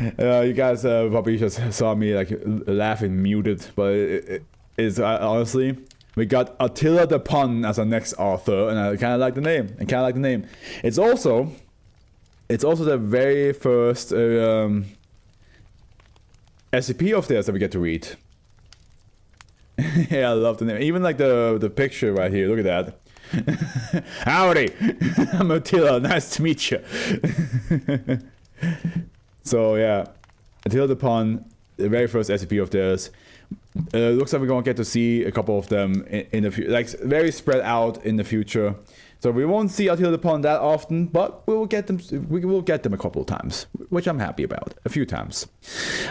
You guys probably just saw me like laughing muted, but it's honestly, we got Attila the Pun as our next author, and I kind of like the name. It's also the very first SCP of theirs that we get to read. Yeah, I love the name. Even like the picture right here. Look at that. Howdy, I'm Attila. Nice to meet you. So yeah, Attila the Pun, the very first SCP of theirs. Looks like we're gonna get to see a couple of them in the future, like very spread out in the future. So we won't see Attila the Pun that often, but we will get them. We will get them a couple of times, which I'm happy about. A few times.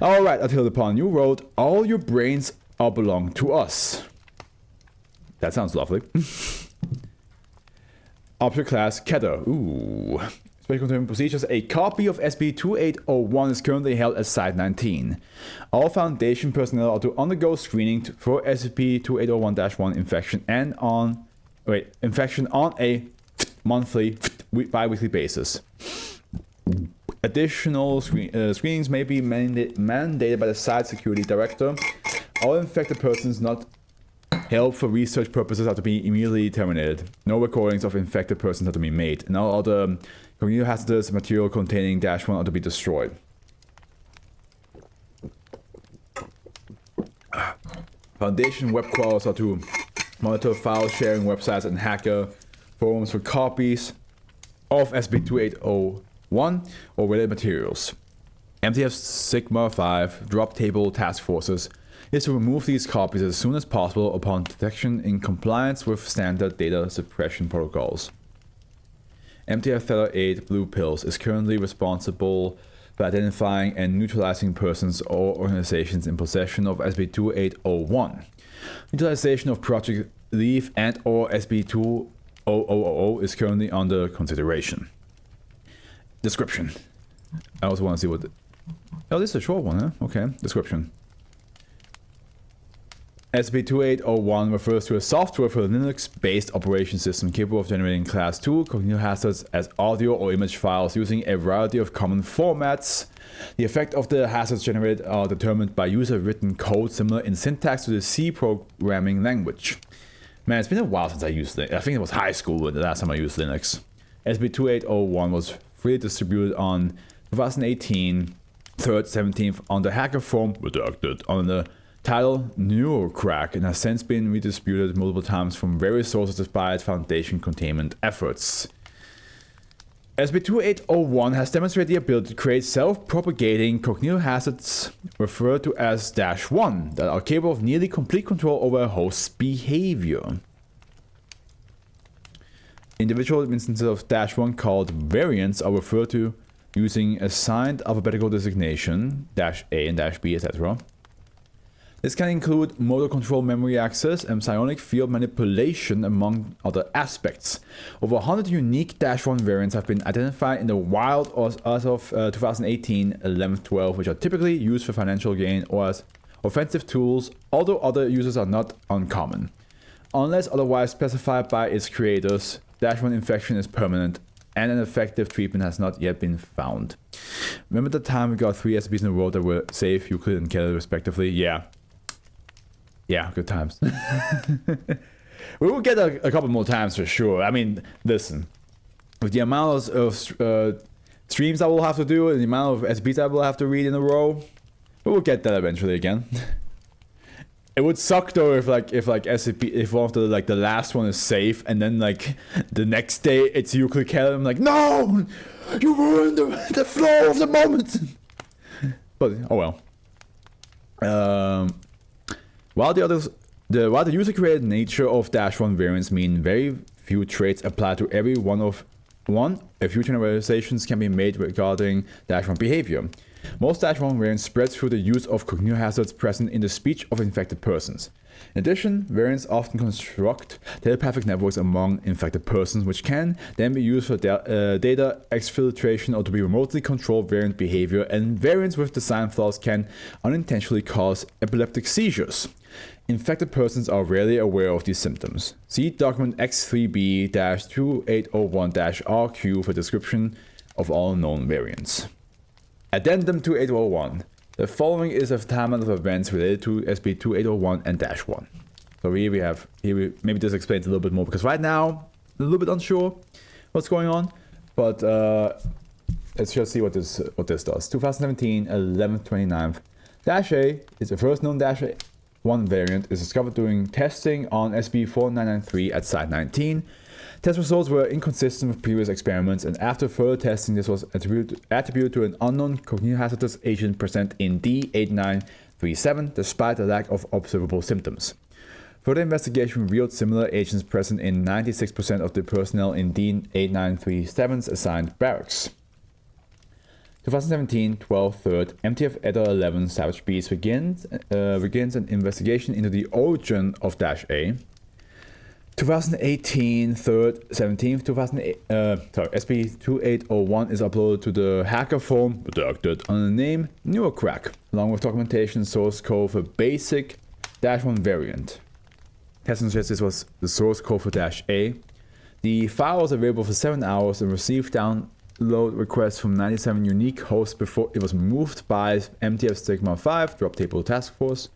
All right, Attila the Pun, you wrote, "All your brains all belong to us." That sounds lovely. Object class Keter. Ooh. Special containment procedures. A copy of SCP-2801 is currently held at Site 19. All Foundation personnel are to undergo screening for SCP-2801-1 infection on a monthly, bi-weekly basis. Additional screenings may be mandated by the site security director. All infected persons not held for research purposes are to be immediately terminated. No recordings of infected persons are to be made. And all other cognitive hazardous material containing -1 are to be destroyed. Foundation web crawlers are to monitor file sharing websites and hacker forums for copies of SCP-2801 or related materials. MTF Sigma 5 drop table task forces is to remove these copies as soon as possible upon detection in compliance with standard data suppression protocols. MTF Theta 8 Blue Pills is currently responsible for identifying and neutralizing persons or organizations in possession of SCP-2801. Utilization of Project Leaf and or SCP-2000 is currently under consideration. Description. I also want to see what... Oh, this is a short one, huh? Okay. Description. SCP-2801 refers to a software for a Linux-based operation system capable of generating Class 2 cognitive hazards as audio or image files using a variety of common formats. The effect of the hazards generated are determined by user-written code similar in syntax to the C programming language. Man, it's been a while since I used Linux. I think it was high school the last time I used Linux. SCP-2801 was freely distributed on 2018, 3rd, 17th on the hacker forum redacted on the title Neurocrack and has since been redistributed multiple times from various sources despite Foundation containment efforts. SCP-2801 has demonstrated the ability to create self-propagating cognitive hazards referred to as -1 that are capable of nearly complete control over a host's behavior. Individual instances of -1 called variants are referred to using assigned alphabetical designation, -A and -B, etc. This can include motor control, memory access, and psionic field manipulation, among other aspects. Over 100 unique -1 variants have been identified in the wild as of 2018, 11/12, which are typically used for financial gain or as offensive tools, although other uses are not uncommon. Unless otherwise specified by its creators, -1 infection is permanent, and an effective treatment has not yet been found. Remember the time we got 3 SCPs in a row that were safe, Euclid, and Keter respectively? Yeah. Yeah, good times. We will get a couple more times for sure. I mean, listen. With the amount of streams I will have to do and the amount of SCPs I will have to read in a row, we will get that eventually again. It would suck though if SCP, if one of the last one is safe and then like the next day it's Euclid Keter. I'm like, no, you ruined the flow of the moment. But oh well. While the user-created nature of -1 variants mean very few traits apply to every one, a few generalizations can be made regarding -1 behavior. Most -1 variants spread through the use of cognitive hazards present in the speech of infected persons. In addition, variants often construct telepathic networks among infected persons, which can then be used for data exfiltration or to be remotely controlled variant behavior, and variants with design flaws can unintentionally cause epileptic seizures. Infected persons are rarely aware of these symptoms. See document X3B-2801-RQ for description of all known variants. Addendum 2801. The following is a timeline of events related to SCP-2801 and -1. So maybe this explains a little bit more, because right now, a little bit unsure what's going on, but let's just see what this does. 2017, 11th, 29th. -A is the first known -1 variant, is discovered during testing on SCP-4993 at Site 19. Test results were inconsistent with previous experiments, and after further testing, this was attributed to an unknown cognitive-hazardous agent present in D8937, despite the lack of observable symptoms. Further investigation revealed similar agents present in 96% of the personnel in D8937's assigned barracks. 2017, 12/3, MTF EDA 11 Savage Beast begins an investigation into the origin of -A. 2018, 3rd, 17th, SCP-2801 is uploaded to the hacker forum, redacted, under the name Neurocrack, along with documentation source code for basic -1 variant. Testing suggests this was the source code for -A. The file was available for 7 hours and received download requests from 97 unique hosts before it was moved by MTF Sigma 5, Drop Table Task Force.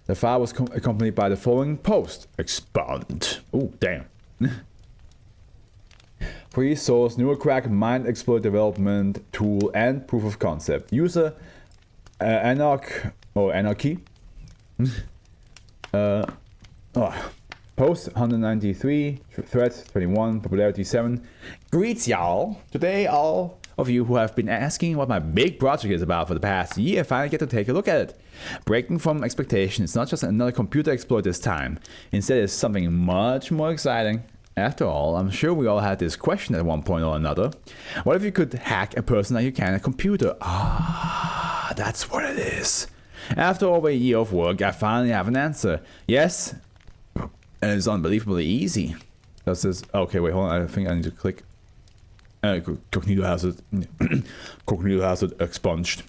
The file was accompanied by the following post. Expand. Oh, damn. Free source, Neurocrack, Mind Exploit Development Tool, and Proof of Concept. User Anarchy. Post 193, threat 21, popularity 7. Greets y'all. Today all of you who have been asking what my big project is about for the past year finally get to take a look at it. Breaking from expectation, it's not just another computer exploit this time. Instead, it's something much more exciting. After all, I'm sure we all had this question at one point or another. What if you could hack a person like you can a computer? Ah, that's what it is. After over a year of work, I finally have an answer. Yes, and it's unbelievably easy. Does this? Okay, wait, hold on. I think I need to click. Cognitive hazard expunged.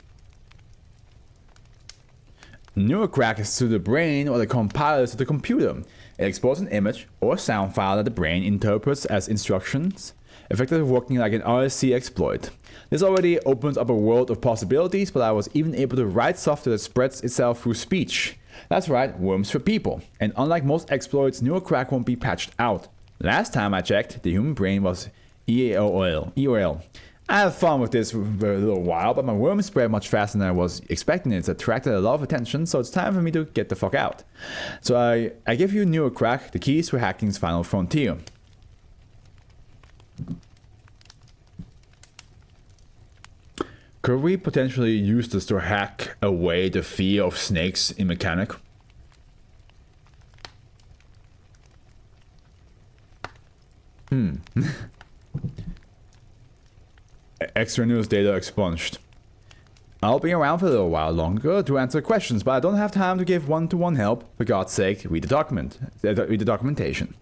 Neurocrack is to the brain or the compiler to the computer. It exports an image or sound file that the brain interprets as instructions, effectively working like an RSC exploit. This already opens up a world of possibilities, but I was even able to write software that spreads itself through speech. That's right, worms for people. And unlike most exploits, Neurocrack won't be patched out. Last time I checked, the human brain was EOL. I had fun with this for a little while, but my worm spread much faster than I was expecting. It's attracted a lot of attention, so it's time for me to get the fuck out. So I give you Neurocrack, the keys to hacking's final frontier. Could we potentially use this to hack away the fear of snakes in mechanic? Extra news data expunged. I'll be around for a little while longer to answer questions, but I don't have time to give one-to-one help. For God's sake, read the documentation.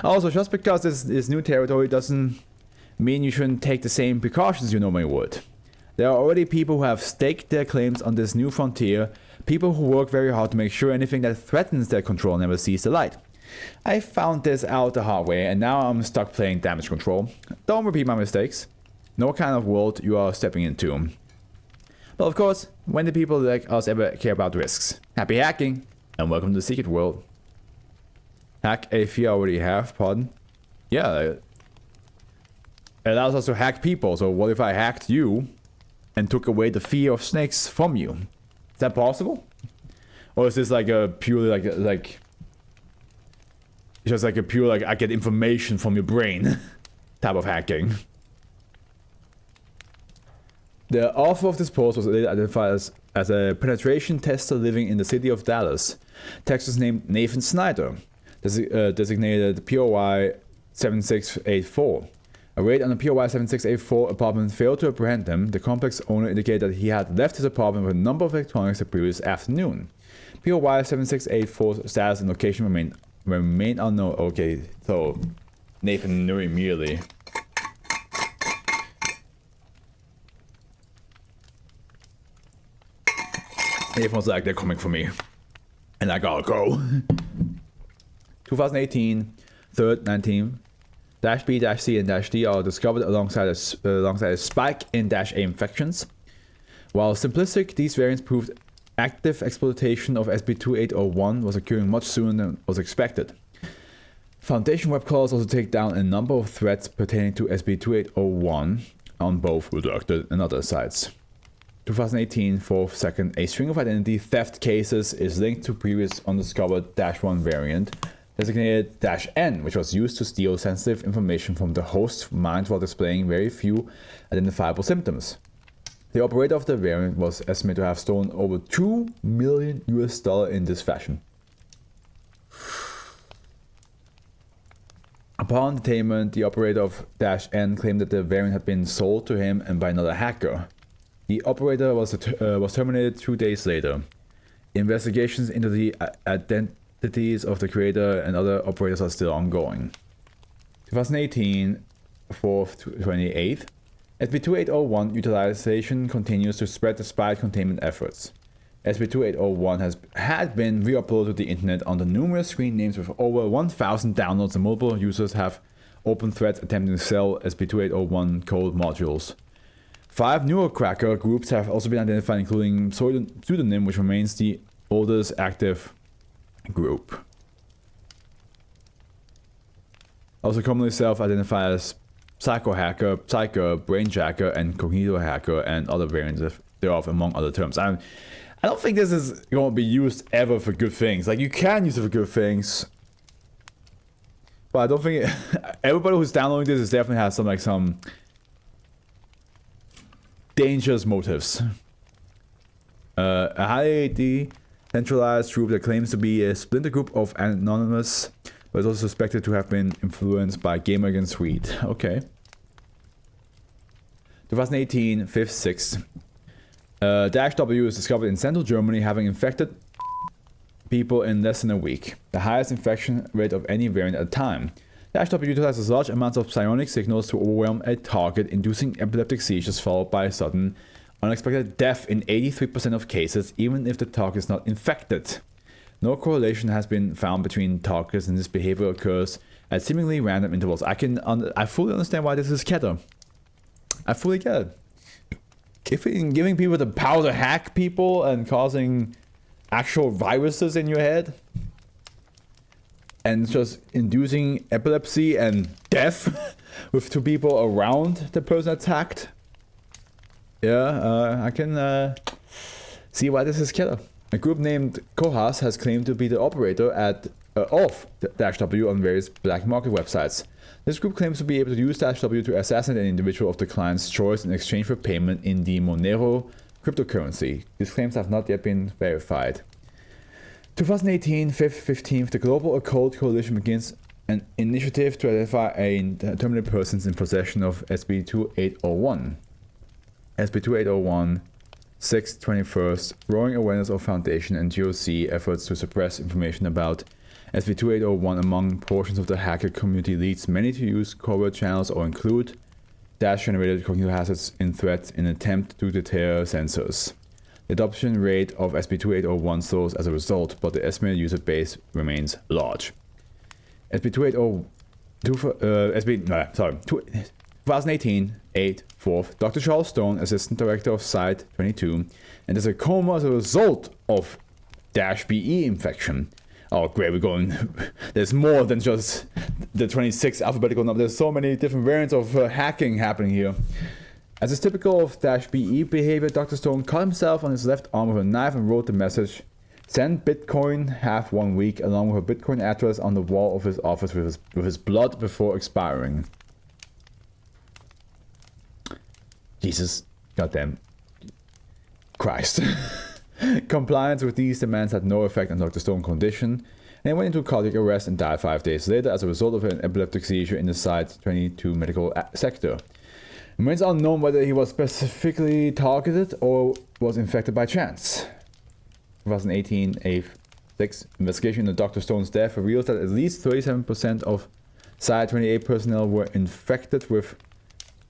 Also, just because this is new territory doesn't mean you shouldn't take the same precautions you normally would. There are already people who have staked their claims on this new frontier, people who work very hard to make sure anything that threatens their control never sees the light. I found this out the hard way, and now I'm stuck playing damage control. Don't repeat my mistakes. Know what kind of world you are stepping into. But of course, when do people like us ever care about risks? Happy hacking, and welcome to the secret world. Hack a fear I already have, pardon? Yeah, it allows us to hack people, so what if I hacked you and took away the fear of snakes from you? Is that possible? Or is this like a purely like it's just like a pure like I get information from your brain type of hacking? The author of this post was identified as a penetration tester living in the city of Dallas, Texas, named Nathan Snyder, designated POI 7684. A raid on the POI 7684 apartment failed to apprehend him. The complex owner indicated that he had left his apartment with a number of electronics the previous afternoon. POI 7684's status and location remain unknown. Okay, so Nathan knew immediately. Nathan was like, they're coming for me. And I gotta go. 2018, 3rd, 19th. -B, -C, and -D are discovered alongside a spike in -A infections. While simplistic, these variants proved active exploitation of SCP-2801 was occurring much sooner than was expected. Foundation web crawlers also take down a number of threats pertaining to SCP-2801 on both redacted and other sites. 2018 4/2, a string of identity theft cases is linked to previous undiscovered -1 variant designated -N, which was used to steal sensitive information from the host's mind while displaying very few identifiable symptoms. The operator of the variant was estimated to have stolen over $2 million in this fashion. Upon detainment, the operator of -N claimed that the variant had been sold to him and by another hacker. The operator was terminated 2 days later. Investigations into the identities of the creator and other operators are still ongoing. 2018 4/28, SCP-2801 utilization continues to spread despite containment efforts. SCP-2801 had been re-uploaded to the internet under numerous screen names with over 1,000 downloads, and multiple users have opened threads attempting to sell SCP-2801 code modules. 5 newer cracker groups have also been identified, including Pseudonym, which remains the oldest active group. Also commonly self-identified as Psycho Hacker, Psycho, Brainjacker, and Cognito Hacker, and other variants thereof, among other terms. I don't think this is going to be used ever for good things. Like, you can use it for good things, but I don't think everybody who's downloading this definitely has some dangerous motives. A highly decentralized group that claims to be a splinter group of Anonymous, but is also suspected to have been influenced by Gamer Against Swede. Okay. 2018 5/6. -W is discovered in central Germany, having infected people in less than a week, the highest infection rate of any variant at the time. -W utilizes large amounts of psionic signals to overwhelm a target, inducing epileptic seizures followed by sudden, unexpected death in 83% of cases, even if the target is not infected. No correlation has been found between targets, and this behavior occurs at seemingly random intervals. I fully understand why this is Keter. I fully get it. Giving people the power to hack people and causing actual viruses in your head, and just inducing epilepsy and death with 2 people around the person attacked. Yeah, I can see why this is killer. A group named Kohas has claimed to be the operator of -W on various black market websites. This group claims to be able to use -W to assassinate an individual of the client's choice in exchange for payment in the Monero cryptocurrency. These claims have not yet been verified. 2018 5/15, the Global Occult Coalition begins an initiative to identify determinate persons in possession of SCP-2801. SCP-2801 6/21, growing awareness of Foundation and GOC efforts to suppress information about SCP-2801 among portions of the hacker community leads many to use covert channels or include generated cognitive hazards in threats in an attempt to deter censors. The adoption rate of SCP-2801 slows as a result, but the estimated user base remains large. SCP-2018 8/4, Dr. Charles Stone, Assistant Director of Site 22, enters a coma as a result of -BE infection. Oh great, we're going... There's more than just the 26 alphabetical number. There's so many different variants of hacking happening here. As is typical of -BE behavior, Dr. Stone cut himself on his left arm with a knife and wrote the message, "Send Bitcoin, have 1 week," along with a Bitcoin address on the wall of his office with his blood before expiring. Jesus, goddamn Christ. Compliance with these demands had no effect on Dr. Stone's condition, and he went into cardiac arrest and died 5 days later as a result of an epileptic seizure in the Site 22 medical sector. It remains unknown whether he was specifically targeted or was infected by chance. 2018 8/6, investigation into Dr. Stone's death reveals that at least 37% of Site 28 personnel were infected with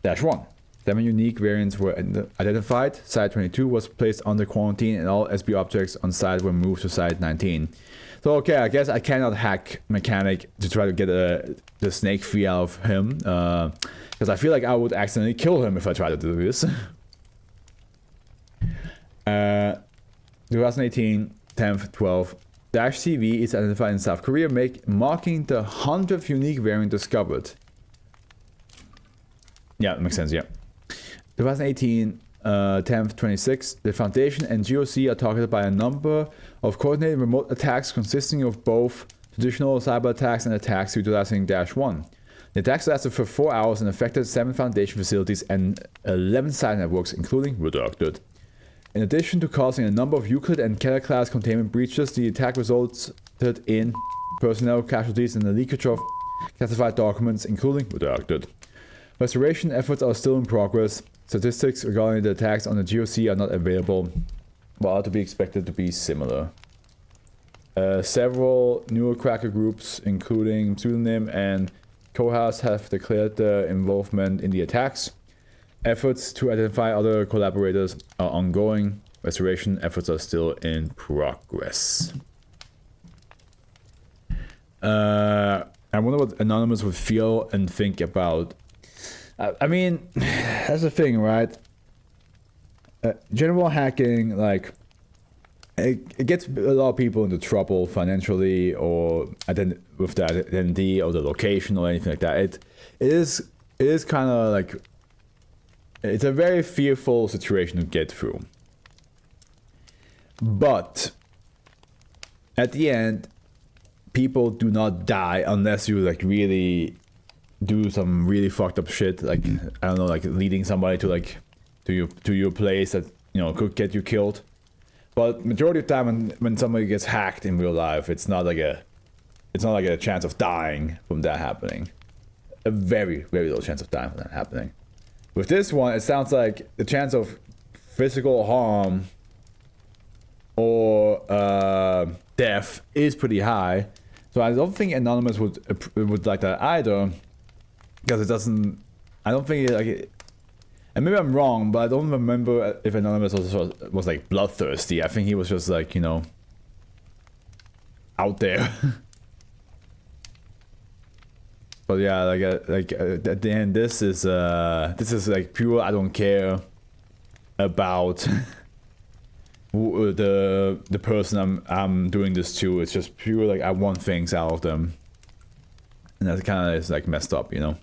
-1. 7 unique variants were identified. Site 22 was placed under quarantine, and all SB objects on site were moved to Site 19. So okay, I guess I cannot hack Mechanic to try to get the snake free out of him, because I feel like I would accidentally kill him if I tried to do this. 2018 10th 12 -CV is identified in South Korea, marking the 100th unique variant discovered. Yeah, that makes sense, yeah. 2018 10th 26, the Foundation and GOC are targeted by a number of coordinated remote attacks consisting of both traditional cyber attacks and attacks utilizing -1. The attacks lasted for 4 hours and affected 7 Foundation facilities and 11 site networks, including redacted. In addition to causing a number of Euclid and Keller class containment breaches, the attack resulted in personnel casualties and the leakage of classified documents, including redacted. Restoration efforts are still in progress. Statistics regarding the attacks on the GOC are not available, but are to be expected to be similar. Several newer cracker groups, including Pseudonym and Kohaus, have declared their involvement in the attacks. Efforts to identify other collaborators are ongoing. Restoration efforts are still in progress. I wonder what Anonymous would feel and think about. I mean, that's the thing, right? General hacking, like, it gets a lot of people into trouble financially or with the identity or the location or anything like that. It is kind of like, it's a very fearful situation to get through. But at the end, people do not die unless you like really do some really fucked up shit, like I don't know, like leading somebody to your place that, you know, could get you killed. But majority of the time when somebody gets hacked in real life, it's not like a chance of dying from that happening. A very, very low chance of dying from that happening. With this one, it sounds like the chance of physical harm or death is pretty high. So I don't think Anonymous would like that either, because it doesn't. I don't think and maybe I'm wrong, but I don't remember if Anonymous was like bloodthirsty. I think he was just like, you know, out there. But yeah, like at the end, this is like pure. I don't care about the person I'm doing this to. It's just pure like I want things out of them, and that kind of is like messed up, you know.